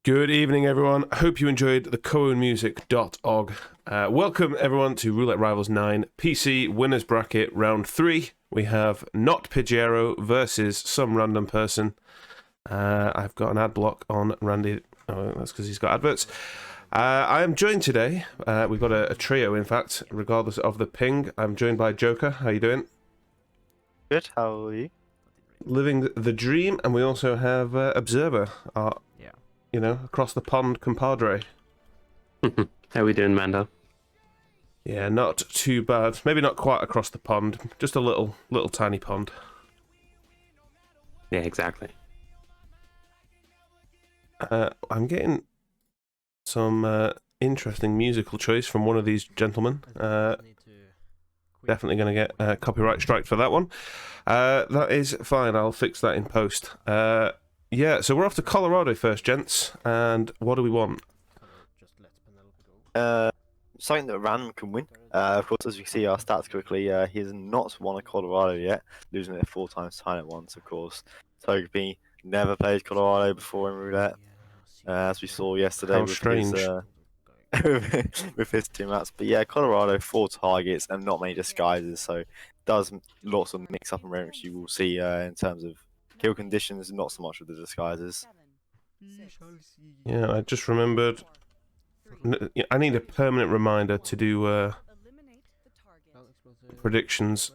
Good evening, everyone. I hope you enjoyed the cohenmusic.org. Welcome, everyone, to Roulette Rivals 9 PC Winners Bracket Round 3. We have Not Pidgeotto versus some random person. I've got an ad block on Randy. Oh, that's because he's got adverts. I am joined today. We've got a trio, in fact, regardless of the ping. I'm joined by Joker. How you doing? Good, how are you? Living the dream. And we also have Observer, our across the pond compadre. How we doing, Mando? Yeah, not too bad. Maybe not quite across the pond, just a little tiny pond. Yeah, exactly. I'm getting some interesting musical choice from one of these gentlemen. Definitely going to get a copyright strike for that one. That is fine, I'll fix that in post. Yeah, so we're off to Colorado first, gents. And what do we want? Something that random can win. Of course, as we see our stats quickly, he has not won a Colorado yet, losing it 4 times time at once, of course. Togepi never played Colorado before in Roulette, as we saw yesterday. How with strange. His, with his 2 maps. But yeah, Colorado, 4 targets and not many disguises, so does lots of mix up and range you will see in terms of kill conditions, not so much with the disguises. Yeah, I just remembered. I need a permanent reminder to do predictions.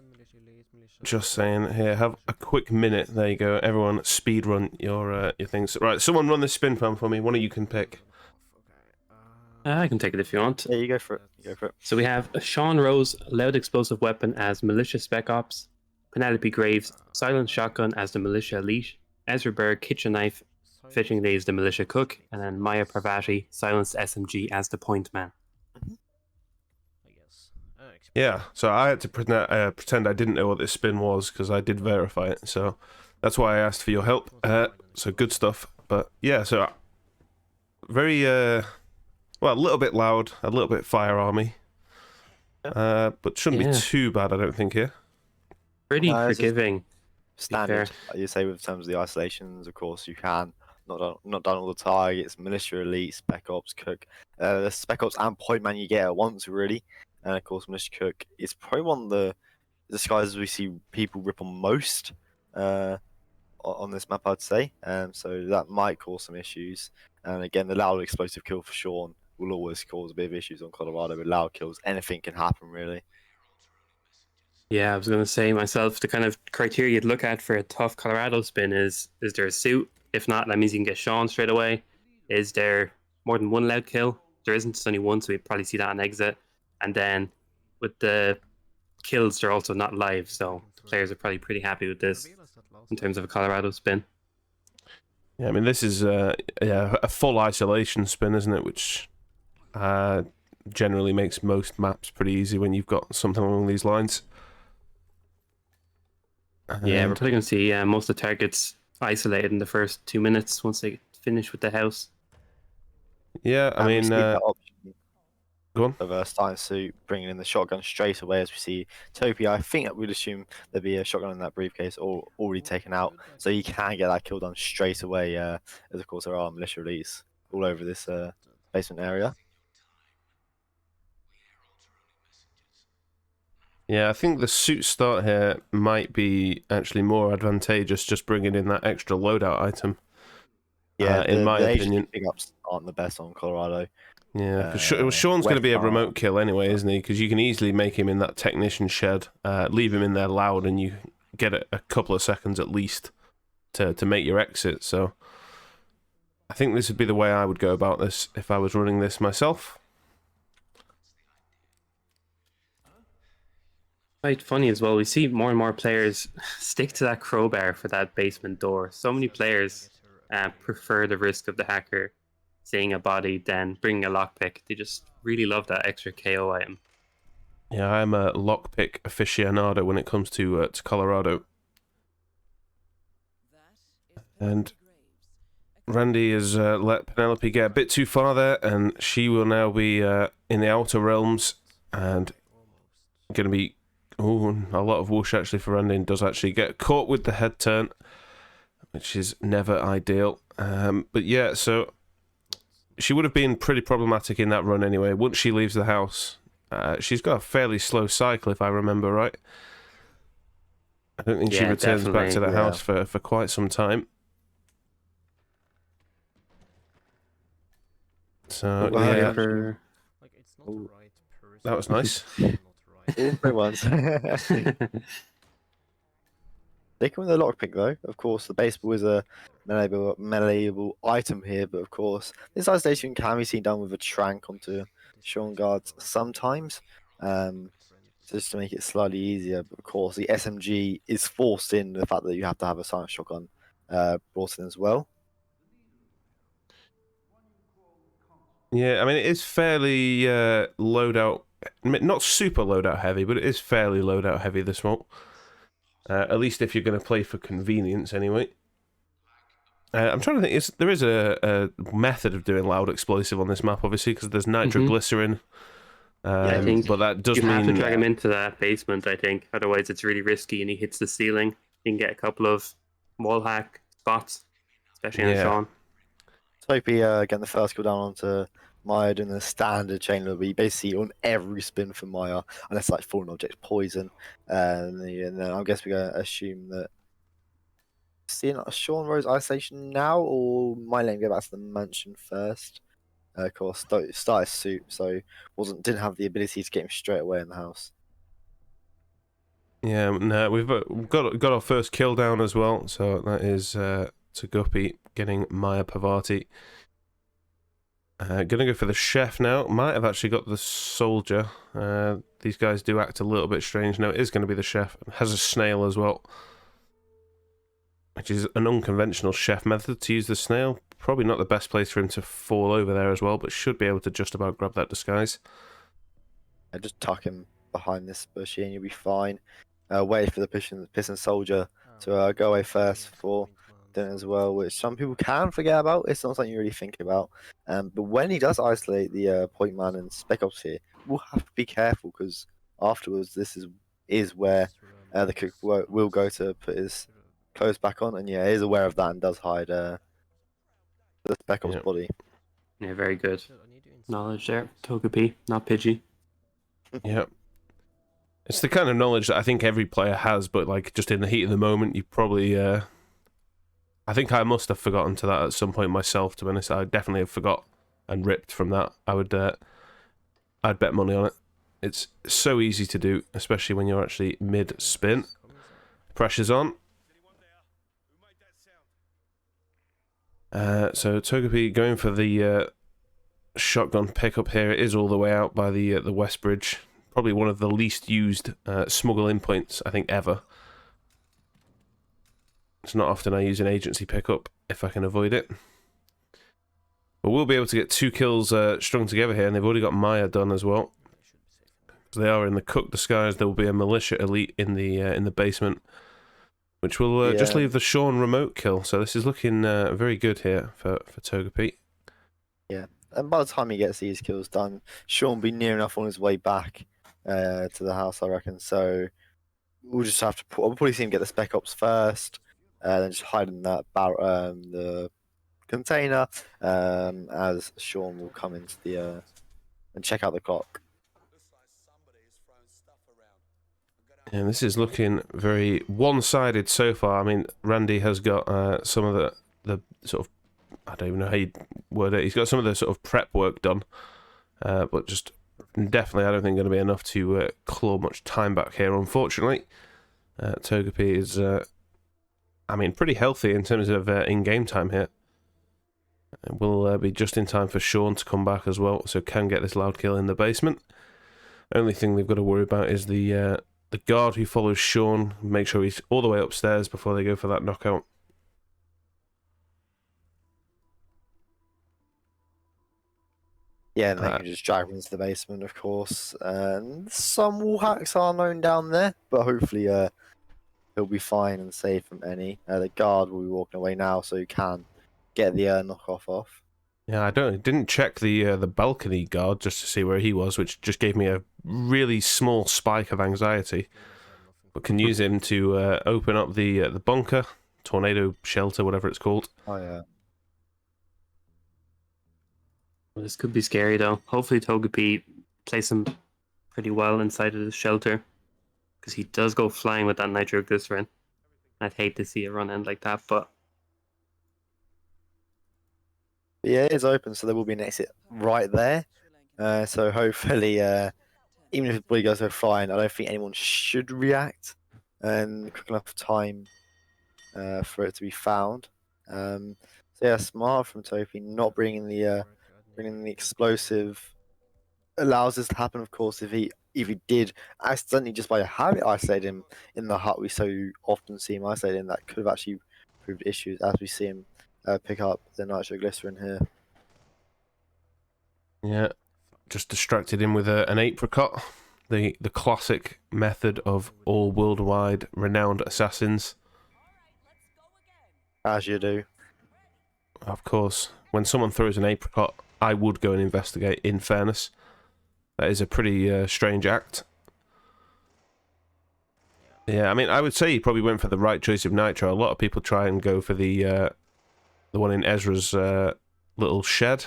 Just saying. Here, have a quick minute. There you go. Everyone, speed run your things. Right, someone run this spin farm for me. One of you can pick. I can take it if you want. Yeah, you go for it. You go for it. So we have Sean Rose, Loud Explosive Weapon as Militia Spec Ops, Penelope Graves, Silent Shotgun as the Militia Elite, Ezra Berg, Kitchen Knife, Fishing Days, the Militia Cook, and then Maya Parvati, Silenced SMG as the Point Man. Yeah, so I had to pretend I didn't know what this spin was because I did verify it. So that's why I asked for your help. So good stuff. But yeah, so very well, a little bit loud, a little bit firearmy, but shouldn't be too bad, I don't think. Here, pretty forgiving. Standard, like you say, with terms of the isolations. Of course, you can not done all the targets. Militia Elite, Spec Ops, Cook, the Spec Ops and Point Man you get at once, really. And of course, Militia Cook is probably one of the disguises we see people rip on most on this map, I'd say. So that might cause some issues. And again, the loud explosive kill for Sean will always cause a bit of issues on Colorado with loud kills. Anything can happen, really. Yeah, I was going to say myself, the kind of criteria you'd look at for a tough Colorado spin is there a suit? If not, that means you can get Sean straight away. Is there more than one loud kill? There isn't, just only one, so we'd probably see that on exit. And then with the kills, they're also not live, so players are probably pretty happy with this in terms of a Colorado spin. Yeah, I mean, this is a full isolation spin, isn't it? Which generally makes most maps pretty easy when you've got something along these lines. Yeah, we're probably going to see most of the targets isolated in the first 2 minutes once they finish with the house. Yeah, I mean, go on. Of starting to bringing in the shotgun straight away as we see Topi. I think that we'd assume there'd be a shotgun in that briefcase already taken out, so you can get that kill done straight away. As of course there are militia elites all over this basement area. Yeah, I think the suit start here might be actually more advantageous, just bringing in that extra loadout item. Yeah, in my opinion, pickups aren't the best on Colorado. Yeah, because Sean's going to be a remote kill anyway, isn't he? Because you can easily make him in that technician shed, leave him in there loud, and you get a couple of seconds at least to make your exit. So I think this would be the way I would go about this if I was running this myself. Quite funny as well, we see more and more players stick to that crowbar for that basement door. So many players prefer the risk of the hacker seeing a body than bringing a lockpick. They just really love that extra KO item. Yeah, I'm a lockpick aficionado when it comes to Colorado. And Randy has let Penelope get a bit too far there, and she will now be in the outer realms and going to be a lot of whoosh actually for Randy, and does actually get caught with the head turn, which is never ideal. But yeah, so she would have been pretty problematic in that run anyway. Once she leaves the house, she's got a fairly slow cycle, if I remember right. I don't think she Yeah, returns back to the definitely, house for quite some time. So Well, yeah, For... Like, it's not the Ooh. right person. that was nice. Not right. Pretty much. They come with a lockpick though. Of course, the baseball is a meleeable item here, but of course, this isolation can be seen done with a trank onto Sean guards sometimes, just to make it slightly easier. But of course, the SMG is forced in the fact that you have to have a silent shotgun brought in as well. Yeah, I mean, it is fairly loadout, not super loadout heavy, but it is fairly loadout heavy, this one. At least if you're going to play for convenience, anyway. I'm trying to think, there is a method of doing loud explosive on this map, obviously, because there's nitroglycerin. I think but that does you have to mean... drag him into that basement, I think. Otherwise, it's really risky and he hits the ceiling. You can get a couple of wall hack spots, especially on Yeah. Sean. Togepi getting the first kill down onto Maya doing the standard chain where you basically on every spin for Maya, unless like fallen object poison. And then I guess we're going to assume that seeing Sean Rose isolation now, or might let him go back to the mansion first. Of course, started suit, so didn't have the ability to get him straight away in the house. Yeah, no, we've got our first kill down as well, so that is Togepi getting Maya Pavati. Gonna go for the chef now. Might have actually got the soldier. These guys do act a little bit strange. No, it is going to be the chef. It has a snail as well, which is an unconventional chef method to use the snail. Probably not the best place for him to fall over there as well, but should be able to just about grab that disguise. Just tuck him behind this bushy and you'll be fine. Wait for the piston soldier to go away first before doing it as well, which some people can forget about. It's not something you really think about. But when he does isolate the point man and spec ops here, we'll have to be careful because afterwards this is where the cook will go to put his clothes back on, and yeah, he is aware of that and does hide the spec ops body. Yeah, very good knowledge there. Togepi, not Pidgey. Yep. It's the kind of knowledge that I think every player has, but like just in the heat of the moment, you probably... I think I must have forgotten to that at some point myself, to be honest. I definitely have forgot and ripped from that. I'd bet money on it. It's so easy to do, especially when you're actually mid-spin. Pressure's on. So Togepi going for the shotgun pickup here. It is all the way out by the West Bridge. Probably one of the least used smuggle in points, I think, ever. It's not often I use an agency pickup if I can avoid it. But we'll be able to get 2 kills strung together here, and they've already got Maya done as well. They are in the cook disguise. There will be a militia elite in the basement, which will just leave the Sean remote kill. So this is looking very good here for Togepi. Yeah. And by the time he gets these kills done, Sean will be near enough on his way back to the house, I reckon. So we'll just have to we'll probably see him get the spec ops first, then just hide in that the container as Sean will come into the and check out the clock. And this is looking very one-sided so far. I mean, Randy has got some of the sort of, I don't even know how you word it. He's got some of the sort of prep work done, but just definitely I don't think going to be enough to claw much time back here, unfortunately. Togepi is, I mean, pretty healthy in terms of in-game time here. Will be just in time for Sean to come back as well, so can get this loud kill in the basement. Only thing they've got to worry about is the guard who follows Sean. Make sure he's all the way upstairs before they go for that knockout. Yeah, and they can just drag him into the basement, of course. And some wall hacks are known down there, but hopefully he'll be fine and safe from any. The guard will be walking away now, so you can get the knockoff off. Yeah, I didn't check the balcony guard just to see where he was, which just gave me a really small spike of anxiety. But can use him to open up the bunker, tornado shelter, whatever it's called. Oh yeah. Well, this could be scary though. Hopefully Togepi plays him pretty well inside of the shelter, because he does go flying with that nitroglycerin. I'd hate to see a run end like that, but Yeah, it is open, so there will be an exit right there. So hopefully, even if the bully goes so fine, I don't think anyone should react and quick enough time for it to be found. So yeah, smart from Topi, not bringing the explosive allows this to happen. Of course, if he did accidentally just by habit isolate him in the hut, we so often see him isolating, that could have actually proved issues as we see him pick up the nitroglycerin here. Yeah, just distracted him with an apricot, the classic method of all worldwide renowned assassins. As you do. Of course, when someone throws an apricot, I would go and investigate, in fairness. That is a pretty strange act. Yeah, I mean, I would say he probably went for the right choice of nitro. A lot of people try and go for the one in Ezra's little shed.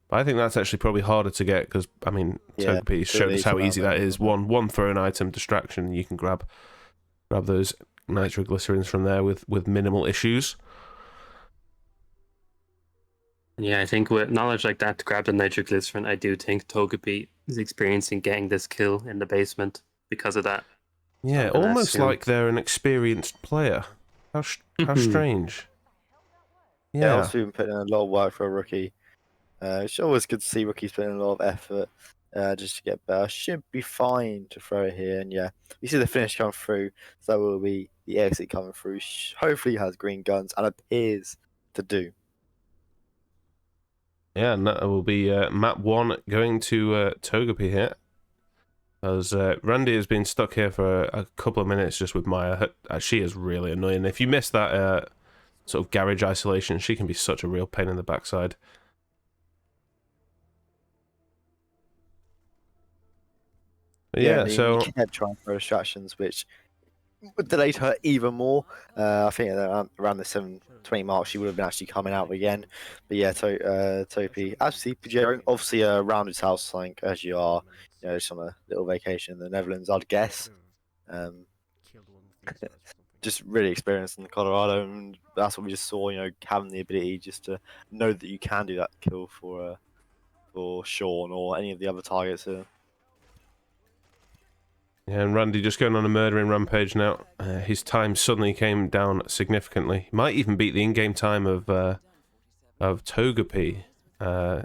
But I think that's actually probably harder to get, because, I mean, Yeah, Togepi showed us how easy that is. One thrown item distraction, you can grab those nitroglycerins from there with minimal issues. yeah, I think with knowledge like that to grab the nitroglycerin, I do think Togepi is experiencing getting this kill in the basement because of that. Yeah, I'm gonna almost assume. like they're an experienced player. How strange. Yeah, Yeah. also been putting in a lot of work for a rookie. It's always good to see rookies putting in a lot of effort just to get better. Should be fine to throw it here, and yeah, you see the finish come through. So that will be the exit coming through. Hopefully, he has green guns and appears to do. Yeah, and that will be map 1 going to Togepi here. As Randy has been stuck here for a couple of minutes just with Maya. She is really annoying. If you miss that sort of garage isolation, she can be such a real pain in the backside. But yeah, so you kept trying to throw distractions, which delayed her even more. I think around the 7:20 mark, she would have been actually coming out again. But yeah, Topi, actually, Pajero, obviously around his house, like as you are, you know, just on a little vacation in the Netherlands, I'd guess. Just really experienced in Colorado, and that's what we just saw. You know, having the ability just to know that you can do that kill for Sean or any of the other targets here. yeah, and Randy just going on a murdering rampage now. His time suddenly came down significantly. He might even beat the in-game time of Togepi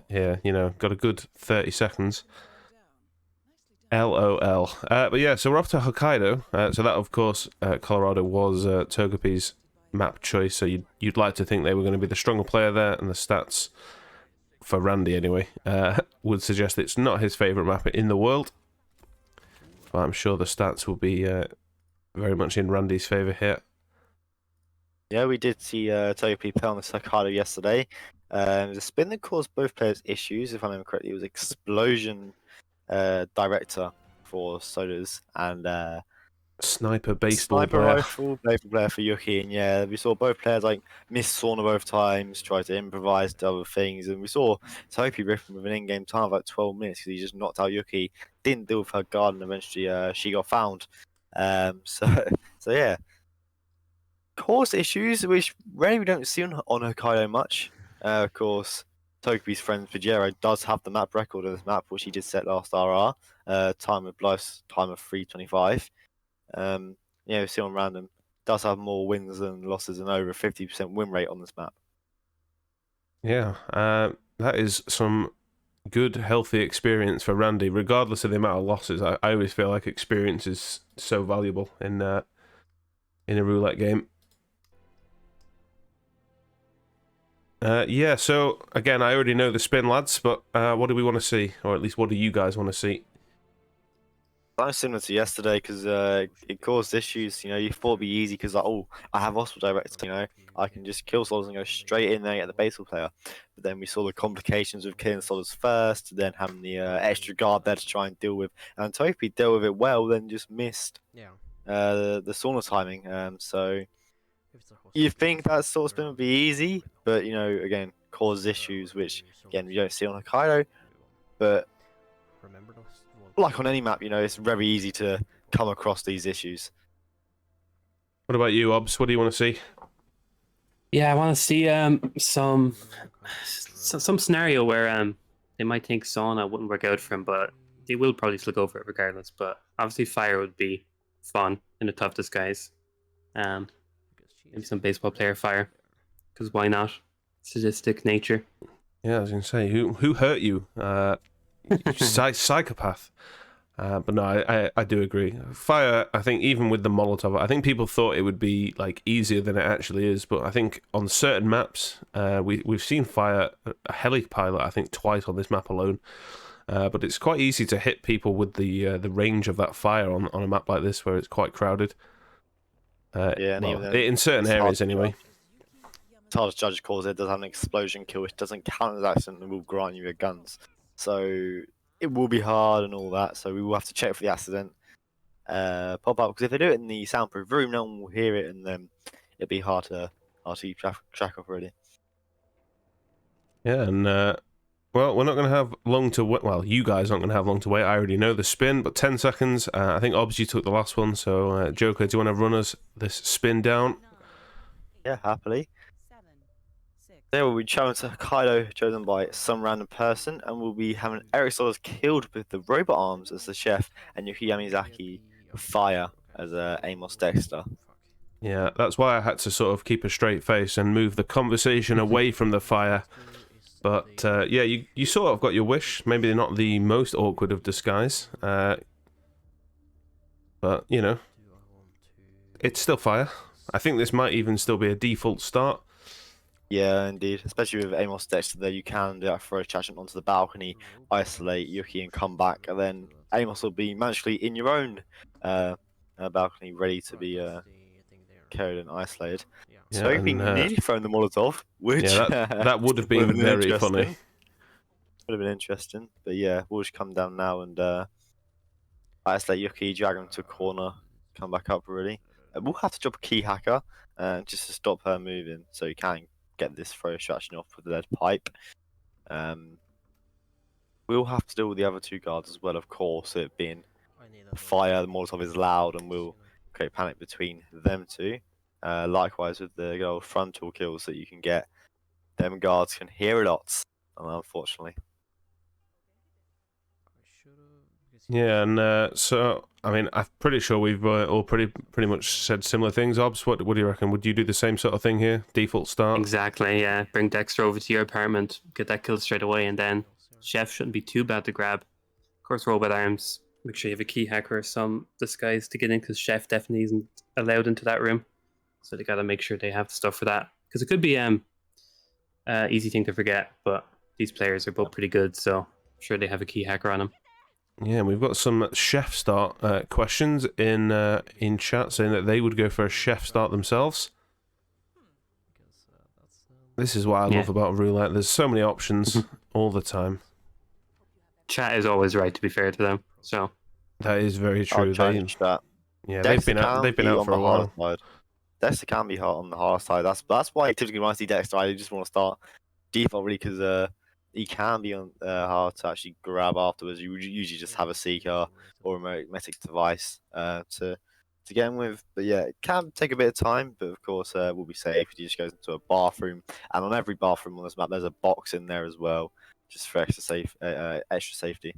here. You know, got a good 30 seconds. LOL. But yeah, so we're off to Hokkaido. So that, of course, Colorado was Togepi's map choice. So you'd like to think they were going to be the stronger player there, and the stats for Randy anyway would suggest it's not his favorite map in the world. But I'm sure the stats will be very much in Randy's favor here. Yeah, we did see Togepi play on the Hokkaido yesterday. The spin that caused both players issues, if I remember correctly, it was Explosion director for Sodas and Sniper baseball Sniper player. rifle baseball player for Yuki. And yeah, we saw both players like miss Sauna both times, try to improvise to other things, and we saw Togepi ripping with an in-game time of like 12 minutes because he just knocked out Yuki, didn't deal with her guard, and eventually she got found. So yeah. Course issues, which rarely we don't see on Hokkaido much. Of course, Togepi's friend Pajero does have the map record of this map, which he did set last RR. Time of Blythe's time of 3:25. Yeah, we see on random does have more wins than losses and over 50% win rate on this map. Yeah, that is some good, healthy experience for Randy, regardless of the amount of losses. I always feel like experience is so valuable in a roulette game. Yeah, so again, I already know the spin, lads, but what do we want to see? Or at least, what do you guys want to see? Kind of similar to yesterday because it caused issues. You know, you thought it'd be easy because like, oh, I have hospital director. You know, I can just kill Solas and go straight in there and get the baseball player. But then we saw the complications of killing Solas first, then having the extra guard there to try and deal with. And Togepi dealt with it well, then just missed the sauna timing. So you think that sort of spin would be easy, but you know, again, causes issues, which again you don't see on Hokkaido, but like on any map, it's very easy to come across these issues. What about you, Obs? What do you want to see? Yeah, I want to see some scenario where they might think sauna wouldn't work out for him, but they will probably still go for it regardless. But obviously, fire would be fun in a tough disguise. Maybe some baseball player fire, because why not? Sadistic nature. Yeah, I was going to say, who hurt you? Psychopath. But no, I do agree. Fire, I think even with the Molotov, I think people thought it would be like easier than it actually is. But I think on certain maps, we've seen fire, a heli pilot, I think twice on this map alone. But it's quite easy to hit people with the range of that fire on a map like this where it's quite crowded. And well, even then, in certain it's hard areas to anyway. It's hard to judge, of course. It does have an explosion kill, which doesn't count as accident and will grant you your guns. So it will be hard and all that. So we will have to check for the accident pop up, because if they do it in the soundproof room, no one will hear it, and then it'll be hard to keep track of really. Yeah, and well, we're not going to have long to wait. Well, you guys aren't going to have long to wait. I already know the spin, but 10 seconds. I think Obs, you took the last one. So Joker, do you want to run us this spin down? Yeah, happily. There will be challenge to Hokkaido, chosen by some random person, and we'll be having Eric Solis killed with the robot arms as the chef, and Yuki Yamazaki with fire as Amos Dexter. Yeah, that's why I had to sort of keep a straight face and move the conversation away from the fire. But yeah, you sort of got your wish. Maybe not the most awkward of disguise. But, you know, it's still fire. I think this might even still be a default start. Yeah, indeed. Especially with Amos Dexter there, you can do that, throw a chargent onto the balcony, isolate Yuki and come back, and then Amos will be magically in your own balcony, ready to be carried and isolated. Yeah, So being nearly thrown the Molotov, which that would have been very funny. Would have been interesting, but yeah, we'll just come down now and isolate Yuki, drag him to a corner, come back up really. We'll have to drop a key hacker just to stop her moving, so you can get this throw distraction off with the lead pipe. We'll have to deal with the other two guards as well, of course, it being fire, the Molotov is loud, and we'll create panic between them two. Likewise with the good old frontal kills that you can get, them guards can hear a lot, unfortunately. Yeah, and so I mean, I'm pretty sure we've all pretty much said similar things. Obs, what do you reckon? Would you do the same sort of thing here? Default start. Exactly. Yeah. Bring Dexter over to your apartment, get that kill straight away, and then chef shouldn't be too bad to grab. Of course, robot arms. Make sure you have a key hacker or some disguise to get in, because chef definitely isn't allowed into that room. So they gotta make sure they have stuff for that, because it could be easy thing to forget. But these players are both pretty good, so I'm sure they have a key hacker on them. Yeah, we've got some chef start questions in chat saying that they would go for a chef start themselves. This is what I love about roulette. There's so many options all the time. Chat is always right, to be fair to them. So that is very true. That. Yeah, they've been out for a while. Dexter can be hard on the hard side. That's why typically when I see Dexter, I just want to start default really, because he can be on hard to actually grab afterwards. You would usually just have a seeker or a magnetic device to get him with. But yeah, it can take a bit of time, but of course we'll be safe. He just goes into a bathroom, and on every bathroom on this map there's a box in there as well, just for extra safety.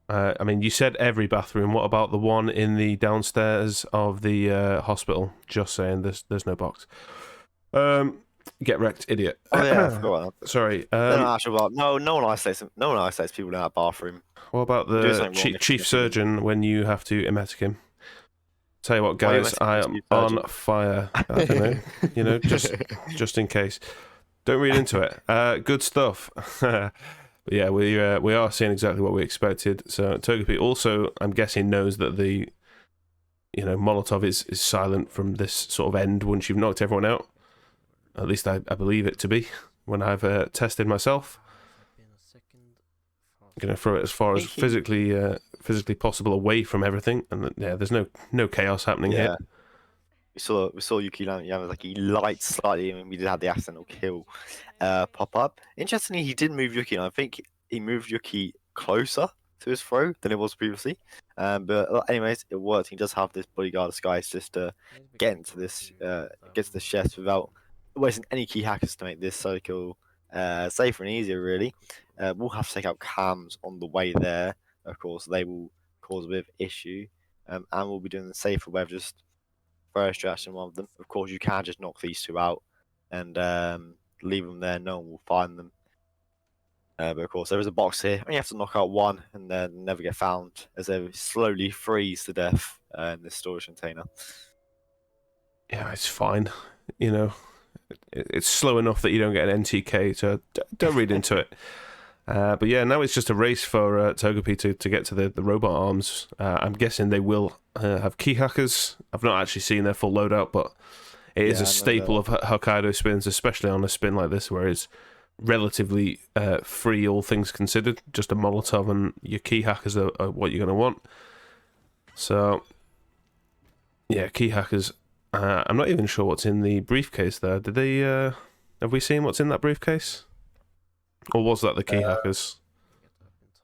I mean, you said every bathroom. What about the one in the downstairs of the hospital? Just saying, there's no box. Get wrecked, idiot. Oh yeah, I forgot about that. Sorry. No one isolates people in that bathroom. What about the chief surgeon when you have to emetic him? Tell you what, guys, I am on fire. I don't know, just in case. Don't read into it. Good stuff. But yeah, we are seeing exactly what we expected. So Togepi also, I'm guessing, knows that the Molotov is silent from this sort of end once you've knocked everyone out. At least I believe it to be when I've tested myself. I'm gonna throw it as far as physically possible away from everything, and yeah, there's no chaos happening here. we saw Yuki Yama's like he lied slightly, and we did have the accidental kill pop up. Interestingly, he did move Yuki, and I think he moved Yuki closer to his throw than it was previously. But anyways, it worked. He does have this bodyguard disguise just to get into this get to the chest without wasting any key hackers to make this cycle safer and easier. Really, we'll have to take out cams on the way there. Of course, they will cause a bit of issue, and we'll be doing the safer way of just first distraction one of them. Of course, you can just knock these two out and leave them there. No one will find them. But of course, there is a box here, and you have to knock out one and then never get found as they slowly freeze to death in this storage container. Yeah, it's fine. You know, it's slow enough that you don't get an NTK, so don't read into it. But yeah, now it's just a race for Togepi to get to the robot arms. I'm guessing they will have key hackers. I've not actually seen their full loadout, but it is a staple of Hokkaido spins, especially on a spin like this where it's relatively free, all things considered. Just a Molotov and your key hackers are what you're going to want. So, yeah, key hackers. I'm not even sure what's in the briefcase there. Did they? Have we seen what's in that briefcase? Or was that the key hackers?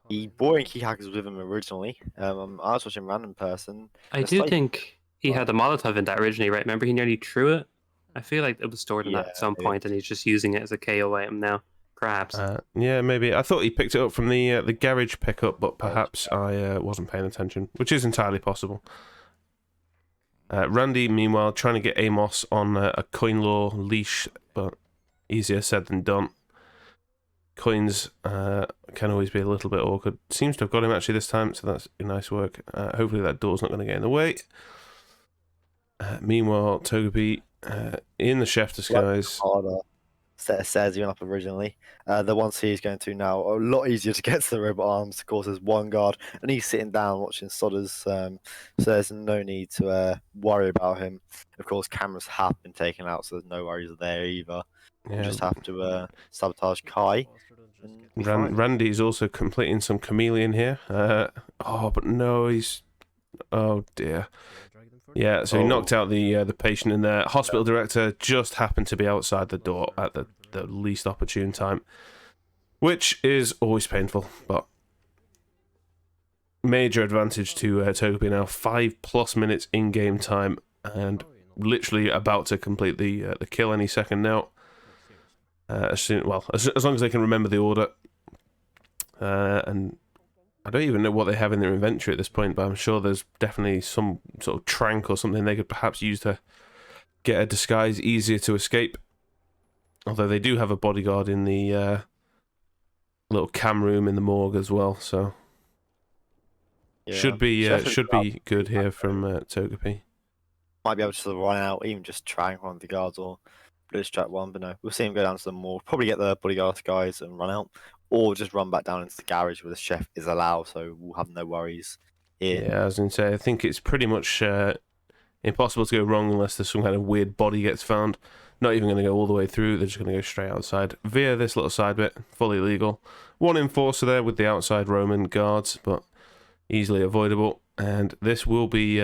He brought key hackers with him originally. I was watching Random Person. I do think he had a Molotov in that originally, right? Remember, he nearly threw it? I feel like it was stored in that at some point, and he's just using it as a KO item now. Perhaps. Yeah, maybe. I thought he picked it up from the garage pickup, but perhaps I wasn't paying attention, which is entirely possible. Randy, meanwhile, trying to get Amos on a coin law leash, but easier said than done. Coins can always be a little bit awkward. Seems to have got him actually this time, so that's nice work. Hopefully that door's not going to get in the way. Meanwhile, Togepi in the chef disguise. Says he went up originally. The ones he's going to now are a lot easier to get to the robot arms. Of course, there's one guard, and he's sitting down watching Sodders, so there's no need to worry about him. Of course, cameras have been taken out, so there's no worries there either. Yeah. You just have to sabotage Kai. Randy's also completing some chameleon here. But no, he's... Oh, dear. Yeah, so he knocked out the patient in there. Hospital director just happened to be outside the door at the least opportune time, which is always painful, but major advantage to Togepi now. 5+ minutes in-game time, and literally about to complete the kill any second now. As long as they can remember the order. And I don't even know what they have in their inventory at this point, but I'm sure there's definitely some sort of trank or something they could perhaps use to get a disguise easier to escape. Although they do have a bodyguard in the little cam room in the morgue as well, so should be good here from Togepi. Might be able to run out, even just try and run the guards or distract one, but no, we'll see him go down to the morgue, probably get the bodyguard guys and run out. Or just run back down into the garage where the chef is allowed, so we'll have no worries here. Yeah, I was going to say, I think it's pretty much impossible to go wrong unless there's some kind of weird body gets found. Not even going to go all the way through, they're just going to go straight outside via this little side bit, fully legal. One enforcer there with the outside Roman guards, but easily avoidable. And this will be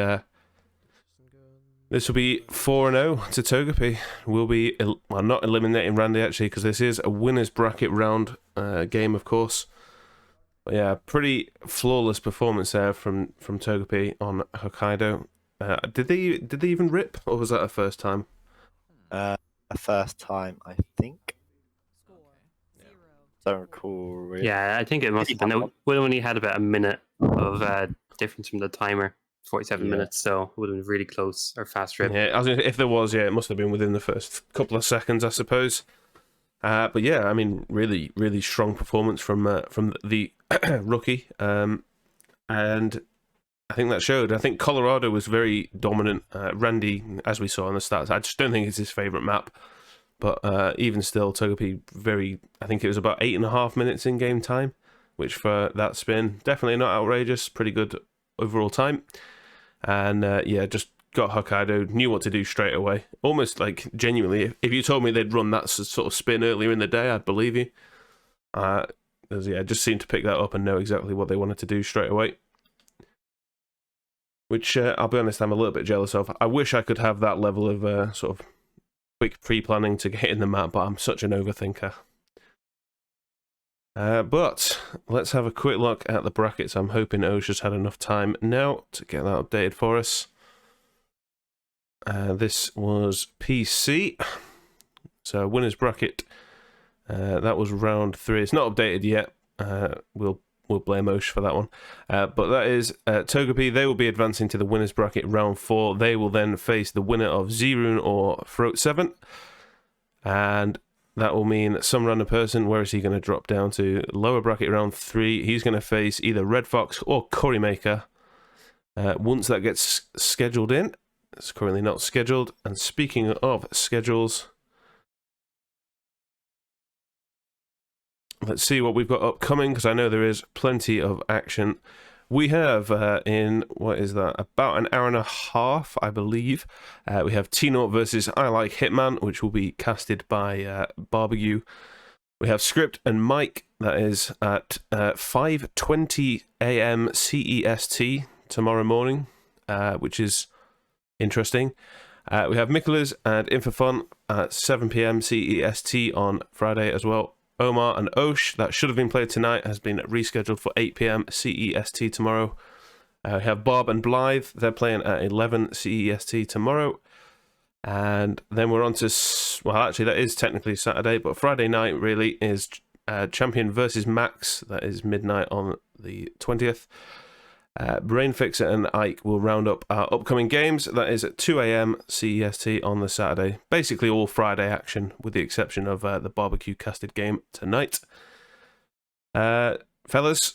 4-0 to Togepi. We'll be not eliminating Randy actually, because this is a winners bracket round game, of course. But yeah, pretty flawless performance there from Togepi on Hokkaido. Did they even rip, or was that a first time? A first time, I think. Don't recall. Really. Yeah, I think it must have been. We only had about a minute of difference from the timer. 47 minutes, so it would have been really close or fast rip. Yeah, if there was, it must have been within the first couple of seconds, I suppose. But yeah, I mean, really, really strong performance from the rookie, and I think that showed. I think Colorado was very dominant. Randy, as we saw in the stats, I just don't think it's his favourite map. But even still, Togepi I think it was about 8.5 minutes in game time, which for that spin, definitely not outrageous. Pretty good overall time. And just got Hokkaido, knew what to do straight away. Almost like genuinely, if you told me they'd run that sort of spin earlier in the day, I'd believe you. Just seemed to pick that up and know exactly what they wanted to do straight away. which I'll be honest, I'm a little bit jealous of. I wish I could have that level of sort of quick pre-planning to get in the map, but I'm such an overthinker. But let's have a quick look at the brackets. I'm hoping Osh has had enough time now to get that updated for us. This was PC. So winners bracket. That was round 3. It's not updated yet. We'll blame Osh for that one. But that is Togepi. They will be advancing to the winners bracket round 4. They will then face the winner of Zerun or Throat 7. And that will mean some random person. Where is he going to drop down to? Lower bracket round 3. He's going to face either Red Fox or Currymaker. Once that gets scheduled in. It's currently not scheduled. And speaking of schedules, let's see what we've got upcoming, because I know there is plenty of action. We have in, what is that, about an hour and a half, I believe. We have T-Naught versus I Like Hitman, which will be casted by Barbecue. We have Script and Mike, that is at 5:20 a.m. CEST tomorrow morning, which is interesting. We have Miklas and Infofun at 7 p.m. CEST on Friday as well. Omar and Osh, that should have been played tonight, has been rescheduled for 8 p.m. CEST tomorrow. We have Bob and Blythe, they're playing at 11 CEST tomorrow. And then we're on to, well, actually, that is technically Saturday, but Friday night really is Champion versus Max. That is midnight on the 20th. Brain Fixer and Ike will round up our upcoming games. That is at 2 a.m. CEST on the Saturday. Basically all Friday action, with the exception of the barbecue casted game tonight. Fellas,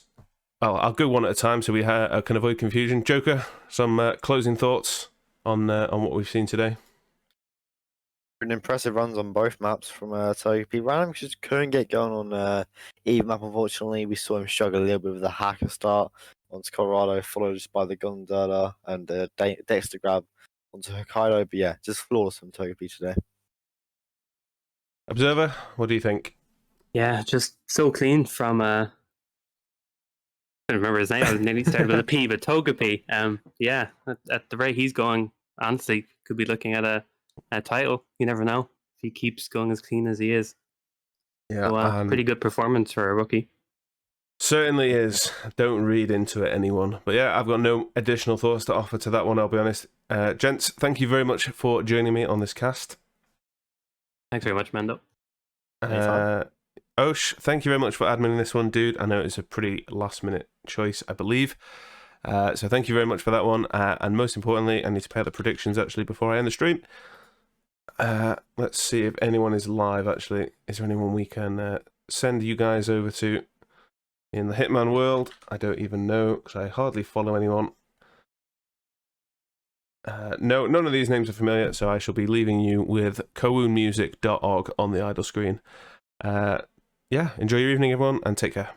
I'll go one at a time so we can avoid confusion. Joker, some closing thoughts on what we've seen today? Impressive runs on both maps from Togepi. Random just couldn't get going on either map, unfortunately. We saw him struggle a little bit with the hacker start onto Colorado, followed just by the Gundala and Dexter grab onto Hokkaido. But yeah, just flawless from Togepi today. Observer, what do you think? Yeah, just so clean from I don't remember his name. I nearly started with a P, but Togepi. Yeah, at the rate he's going, honestly, could be looking at a title. You never know if he keeps going as clean as he is. Yeah, So, pretty good performance for a rookie. Certainly is. Don't read into it, anyone. But yeah, I've got no additional thoughts to offer to that one, I'll be honest. Gents, thank you very much for joining me on this cast. Thanks very much, Mando. Osh, thank you very much for adminning this one, dude. I know it's a pretty last-minute choice, I believe. So thank you very much for that one. And most importantly, I need to pay out the predictions, actually, before I end the stream. Let's see if anyone is live, actually. Is there anyone we can send you guys over to in the Hitman world? I don't even know, because I hardly follow anyone. No, none of these names are familiar, so I shall be leaving you with kounmusic.org on the idle screen. Yeah, enjoy your evening, everyone, and take care.